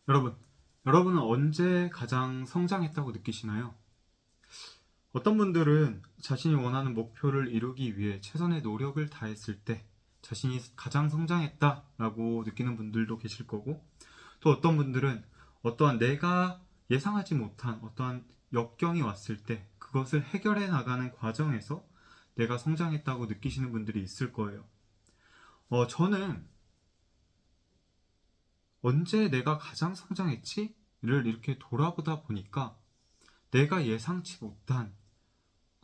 여러분, 여러분은 언제 가장 성장했다고 느끼시나요? 어떤 분들은 자신이 원하는 목표를 이루기 위해 최선의 노력을 다했을 때 자신이 가장 성장했다라고 느끼는 분들도 계실 거고, 또 어떤 분들은 어떠한 내가 예상하지 못한 어떠한 역경이 왔을 때 그것을 해결해 나가는 과정에서 내가 성장했다고 느끼시는 분들이 있을 거예요. 저는 언제 내가 가장 성장했지? 를 이렇게 돌아보다 보니까 내가 예상치 못한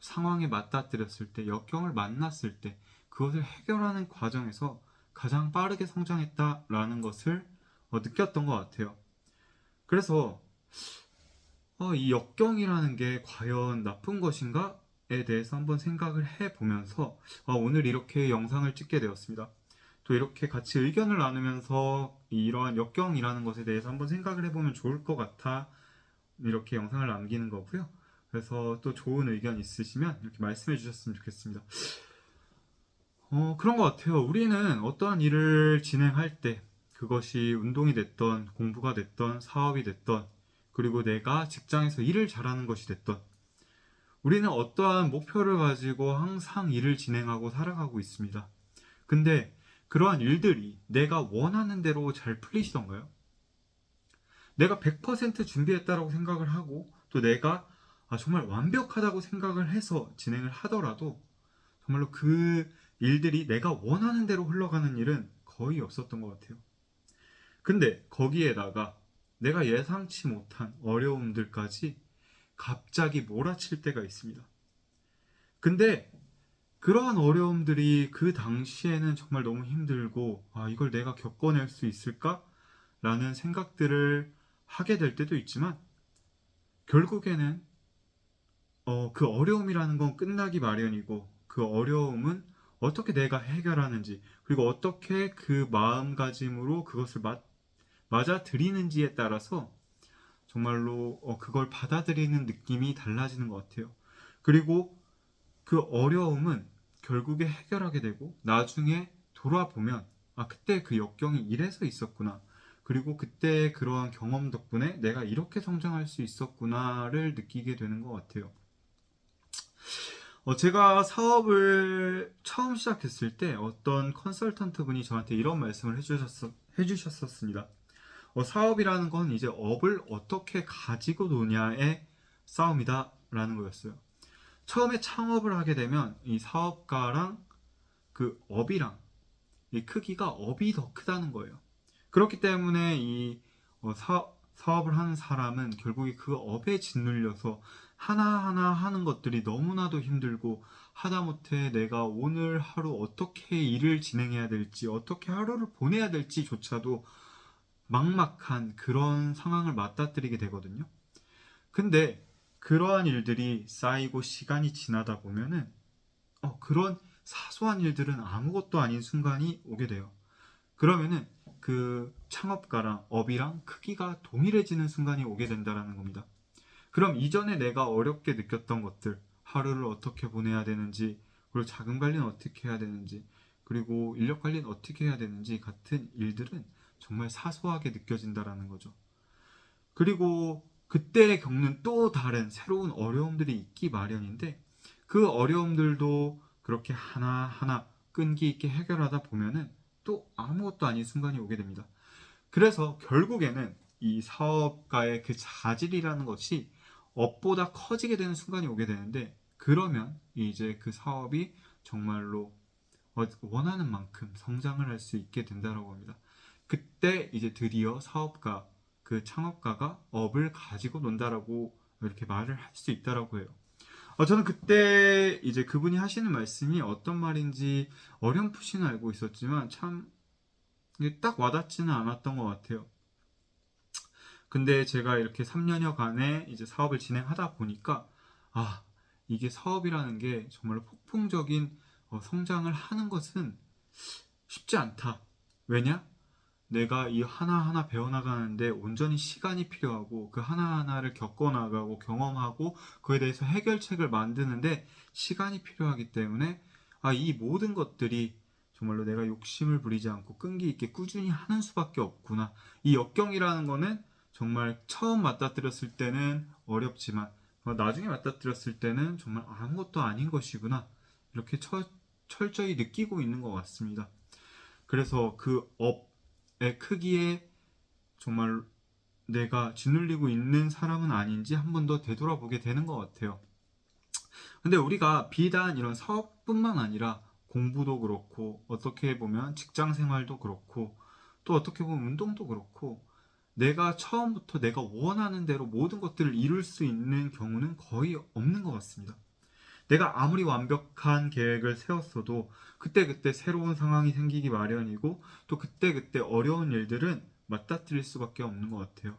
상황에 맞닥뜨렸을 때, 역경을 만났을 때, 그것을 해결하는 과정에서 가장 빠르게 성장했다라는 것을 느꼈던 것 같아요. 그래서 이 역경이라는 게 과연 나쁜 것인가에 대해서 한번 생각을 해보면서 오늘 이렇게 영상을 찍게 되었습니다. 또 이렇게 같이 의견을 나누면서 이러한 역경이라는 것에 대해서 한번 생각을 해보면 좋을 것 같아 이렇게 영상을 남기는 거고요. 그래서 또 좋은 의견 있으시면 이렇게 말씀해 주셨으면 좋겠습니다. 그런 것 같아요. 우리는 어떠한 일을 진행할 때 그것이 운동이 됐던 공부가 됐던 사업이 됐던 그리고 내가 직장에서 일을 잘하는 것이 됐던 우리는 어떠한 목표를 가지고 항상 일을 진행하고 살아가고 있습니다. 근데 그러한 일들이 내가 원하는 대로 잘 풀리시던가요? 내가 100% 준비했다라고 생각을 하고 또 내가 정말 완벽하다고 생각을 해서 진행을 하더라도 정말로 그 일들이 내가 원하는 대로 흘러가는 일은 거의 없었던 것 같아요. 근데 거기에다가 내가 예상치 못한 어려움들까지 갑자기 몰아칠 때가 있습니다. 근데 그러한 어려움들이 그 당시에는 정말 너무 힘들고 이걸 내가 겪어낼 수 있을까? 라는 생각들을 하게 될 때도 있지만 결국에는 그 어려움이라는 건 끝나기 마련이고 그 어려움은 어떻게 내가 해결하는지 그리고 어떻게 그 마음가짐으로 그것을 맞아들이는지에 따라서 정말로 그걸 받아들이는 느낌이 달라지는 것 같아요. 그리고 그 어려움은 결국에 해결하게 되고 나중에 돌아보면 그때 그 역경이 이래서 있었구나. 그리고 그때 그러한 경험 덕분에 내가 이렇게 성장할 수 있었구나를 느끼게 되는 것 같아요. 제가 사업을 처음 시작했을 때 어떤 컨설턴트 분이 저한테 이런 말씀을 해주셨었습니다. 사업이라는 건 이제 업을 어떻게 가지고 노냐의 싸움이다라는 거였어요. 처음에 창업을 하게 되면 이 사업가랑 그 업이랑 이 크기가 업이 더 크다는 거예요. 그렇기 때문에 이 사업을 하는 사람은 결국에 그 업에 짓눌려서 하나하나 하는 것들이 너무나도 힘들고 하다못해 내가 오늘 하루 어떻게 일을 진행해야 될지 어떻게 하루를 보내야 될지조차도 막막한 그런 상황을 맞닥뜨리게 되거든요. 근데 그러한 일들이 쌓이고 시간이 지나다 보면은 그런 사소한 일들은 아무것도 아닌 순간이 오게 돼요. 그러면은 그 창업가랑 업이랑 크기가 동일해지는 순간이 오게 된다는 겁니다. 그럼 이전에 내가 어렵게 느꼈던 것들, 하루를 어떻게 보내야 되는지, 그리고 자금 관리는 어떻게 해야 되는지, 그리고 인력 관리는 어떻게 해야 되는지 같은 일들은 정말 사소하게 느껴진다는 거죠. 그리고 그때 겪는 또 다른 새로운 어려움들이 있기 마련인데 그 어려움들도 그렇게 하나하나 끈기 있게 해결하다 보면은 또 아무것도 아닌 순간이 오게 됩니다. 그래서 결국에는 이 사업가의 그 자질이라는 것이 업보다 커지게 되는 순간이 오게 되는데 그러면 이제 그 사업이 정말로 원하는 만큼 성장을 할 수 있게 된다고 합니다. 그때 이제 드디어 사업가, 그 창업가가 업을 가지고 논다라고 이렇게 말을 할 수 있다라고 해요. 저는 그때 이제 그분이 하시는 말씀이 어떤 말인지 어렴풋이는 알고 있었지만 참 이게 딱 와닿지는 않았던 것 같아요. 근데 제가 이렇게 3년여간의 이제 사업을 진행하다 보니까 아, 이게 사업이라는 게 정말 폭풍적인 성장을 하는 것은 쉽지 않다. 왜냐? 내가 이 하나하나 배워나가는데 온전히 시간이 필요하고 그 하나하나를 겪어나가고 경험하고 그에 대해서 해결책을 만드는데 시간이 필요하기 때문에 이 모든 것들이 정말로 내가 욕심을 부리지 않고 끈기 있게 꾸준히 하는 수밖에 없구나. 이 역경이라는 거는 정말 처음 맞닥뜨렸을 때는 어렵지만 나중에 맞닥뜨렸을 때는 정말 아무것도 아닌 것이구나 이렇게 철저히 느끼고 있는 것 같습니다. 그래서 그 업의 크기에 정말 내가 짓눌리고 있는 사람은 아닌지 한 번 더 되돌아보게 되는 것 같아요. 근데 우리가 비단 이런 사업뿐만 아니라 공부도 그렇고 어떻게 보면 직장 생활도 그렇고 또 어떻게 보면 운동도 그렇고 내가 처음부터 내가 원하는 대로 모든 것들을 이룰 수 있는 경우는 거의 없는 것 같습니다. 내가 아무리 완벽한 계획을 세웠어도 그때그때 새로운 상황이 생기기 마련이고 또 그때그때 어려운 일들은 맞닥뜨릴 수밖에 없는 것 같아요.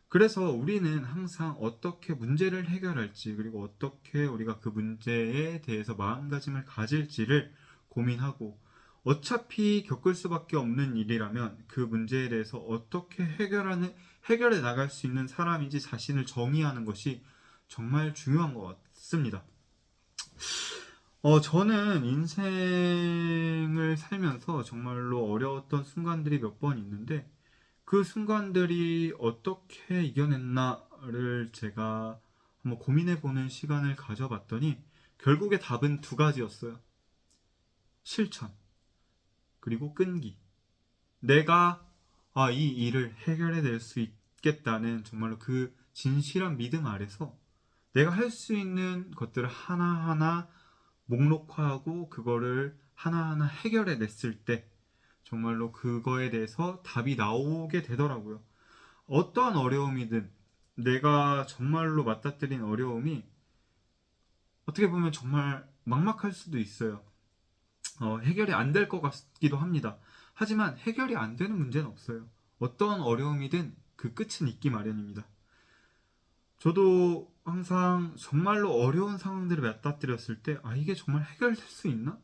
그래서 우리는 항상 어떻게 문제를 해결할지 그리고 어떻게 우리가 그 문제에 대해서 마음가짐을 가질지를 고민하고 어차피 겪을 수밖에 없는 일이라면 그 문제에 대해서 어떻게 해결해 나갈 수 있는 사람인지 자신을 정의하는 것이 정말 중요한 것 같습니다. 저는 인생을 살면서 정말로 어려웠던 순간들이 몇 번 있는데 그 순간들이 어떻게 이겨냈나를 제가 한번 고민해보는 시간을 가져봤더니 결국에 답은 두 가지였어요. 실천, 그리고 끈기. 내가 이 일을 해결해낼 수 있겠다는 정말로 그 진실한 믿음 아래서 내가 할 수 있는 것들을 하나하나 목록화하고 그거를 하나하나 해결해냈을 때 정말로 그거에 대해서 답이 나오게 되더라고요. 어떠한 어려움이든 내가 정말로 맞닥뜨린 어려움이 어떻게 보면 정말 막막할 수도 있어요. 해결이 안 될 것 같기도 합니다. 하지만 해결이 안 되는 문제는 없어요. 어떠한 어려움이든 그 끝은 있기 마련입니다. 저도 항상 정말로 어려운 상황들을 맞닥뜨렸을 때 이게 정말 해결될 수 있나?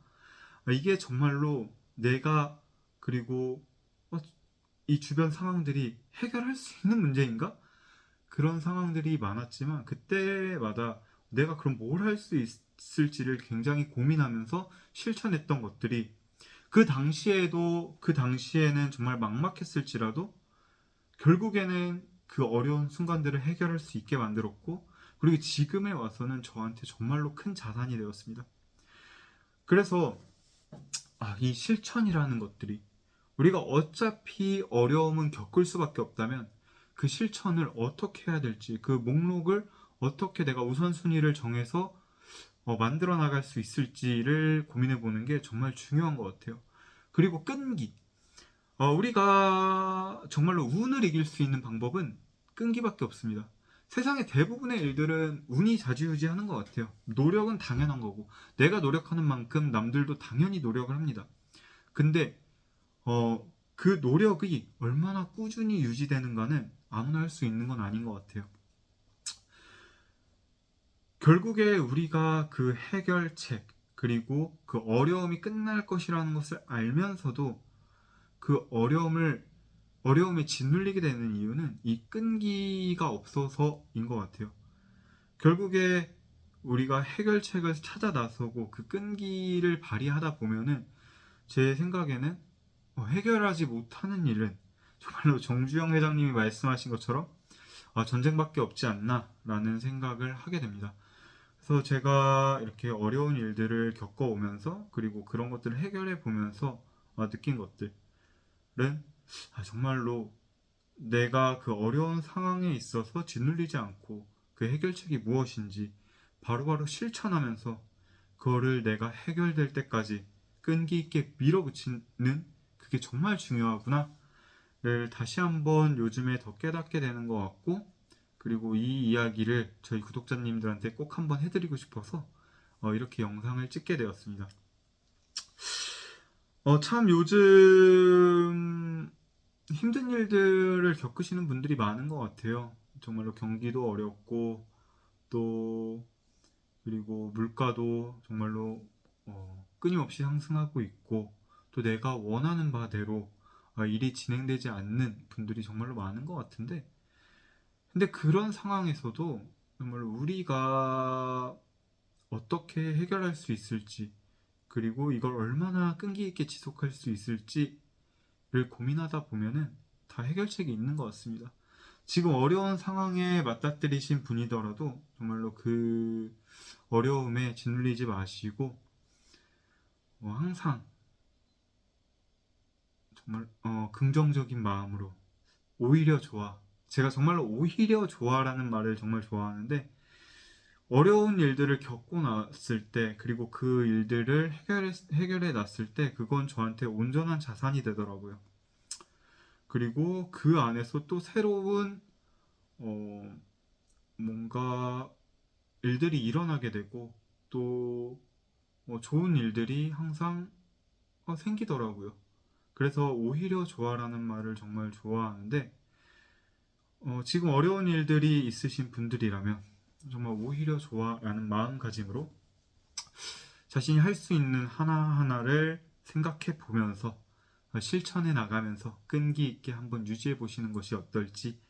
이게 정말로 내가 그리고 이 주변 상황들이 해결할 수 있는 문제인가? 그런 상황들이 많았지만 그때마다 내가 그럼 뭘 할 수 있을지를 굉장히 고민하면서 실천했던 것들이 그 당시에는 정말 막막했을지라도 결국에는 그 어려운 순간들을 해결할 수 있게 만들었고 그리고 지금에 와서는 저한테 정말로 큰 자산이 되었습니다. 그래서 이 실천이라는 것들이 우리가 어차피 어려움은 겪을 수밖에 없다면 그 실천을 어떻게 해야 될지 그 목록을 어떻게 내가 우선순위를 정해서 만들어 나갈 수 있을지를 고민해 보는 게 정말 중요한 것 같아요. 그리고 끈기. 우리가 정말로 운을 이길 수 있는 방법은 끈기밖에 없습니다. 세상의 대부분의 일들은 운이 좌지우지하는 것 같아요. 노력은 당연한 거고 내가 노력하는 만큼 남들도 당연히 노력을 합니다. 근데 그 노력이 얼마나 꾸준히 유지되는가는 아무나 할 수 있는 건 아닌 것 같아요. 결국에 우리가 그 해결책, 그리고 그 어려움이 끝날 것이라는 것을 알면서도 그 어려움에 짓눌리게 되는 이유는 이 끈기가 없어서인 것 같아요. 결국에 우리가 해결책을 찾아 나서고 그 끈기를 발휘하다 보면은 제 생각에는 해결하지 못하는 일은 정말로 정주영 회장님이 말씀하신 것처럼 전쟁밖에 없지 않나라는 생각을 하게 됩니다. 그래서 제가 이렇게 어려운 일들을 겪어오면서 그리고 그런 것들을 해결해 보면서 느낀 것들은 정말로 내가 그 어려운 상황에 있어서 짓눌리지 않고 그 해결책이 무엇인지 바로바로 실천하면서 그거를 내가 해결될 때까지 끈기 있게 밀어붙이는 그게 정말 중요하구나를 다시 한번 요즘에 더 깨닫게 되는 것 같고 그리고 이 이야기를 저희 구독자님들한테 꼭 한번 해드리고 싶어서 이렇게 영상을 찍게 되었습니다. 참 요즘 힘든 일들을 겪으시는 분들이 많은 것 같아요. 정말로 경기도 어렵고 또 그리고 물가도 정말로 끊임없이 상승하고 있고 또 내가 원하는 바대로 일이 진행되지 않는 분들이 정말로 많은 것 같은데 근데 그런 상황에서도 정말 우리가 어떻게 해결할 수 있을지 그리고 이걸 얼마나 끈기 있게 지속할 수 있을지를 고민하다 보면은 다 해결책이 있는 것 같습니다. 지금 어려운 상황에 맞닥뜨리신 분이더라도 정말로 그 어려움에 짓눌리지 마시고 항상 정말 긍정적인 마음으로 오히려 좋아. 제가 정말로 오히려 좋아라는 말을 정말 좋아하는데 어려운 일들을 겪고 났을 때 그리고 그 일들을 해결해 놨을 때 그건 저한테 온전한 자산이 되더라고요. 그리고 그 안에서 또 새로운 어, 뭔가 일들이 일어나게 되고 또 좋은 일들이 항상 생기더라고요. 그래서 오히려 좋아라는 말을 정말 좋아하는데 지금 어려운 일들이 있으신 분들이라면 정말 오히려 좋아라는 마음가짐으로 자신이 할 수 있는 하나하나를 생각해 보면서 실천해 나가면서 끈기 있게 한번 유지해 보시는 것이 어떨지.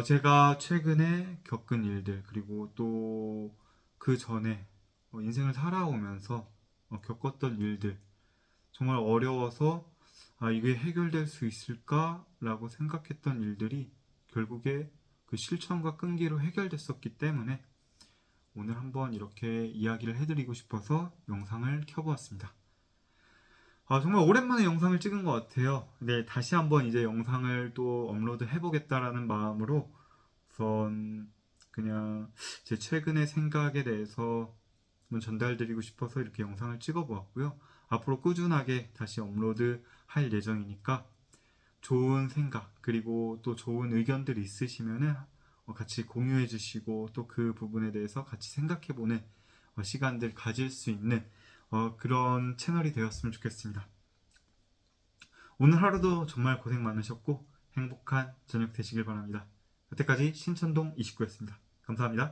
제가 최근에 겪은 일들 그리고 또 그 전에 인생을 살아오면서 겪었던 일들 정말 어려워서 이게 해결될 수 있을까라고 생각했던 일들이 결국에 그 실천과 끈기로 해결됐었기 때문에 오늘 한번 이렇게 이야기를 해드리고 싶어서 영상을 켜보았습니다. 정말 오랜만에 영상을 찍은 것 같아요. 네, 다시 한번 이제 영상을 또 업로드 해보겠다라는 마음으로 우선 그냥 제 최근의 생각에 대해서 한번 전달드리고 싶어서 이렇게 영상을 찍어보았고요. 앞으로 꾸준하게 다시 업로드 할 예정이니까 좋은 생각 그리고 또 좋은 의견들이 있으시면은 같이 공유해 주시고 또 그 부분에 대해서 같이 생각해 보는 시간들 가질 수 있는 그런 채널이 되었으면 좋겠습니다. 오늘 하루도 정말 고생 많으셨고 행복한 저녁 되시길 바랍니다. 여태까지 신천동 29였습니다. 감사합니다.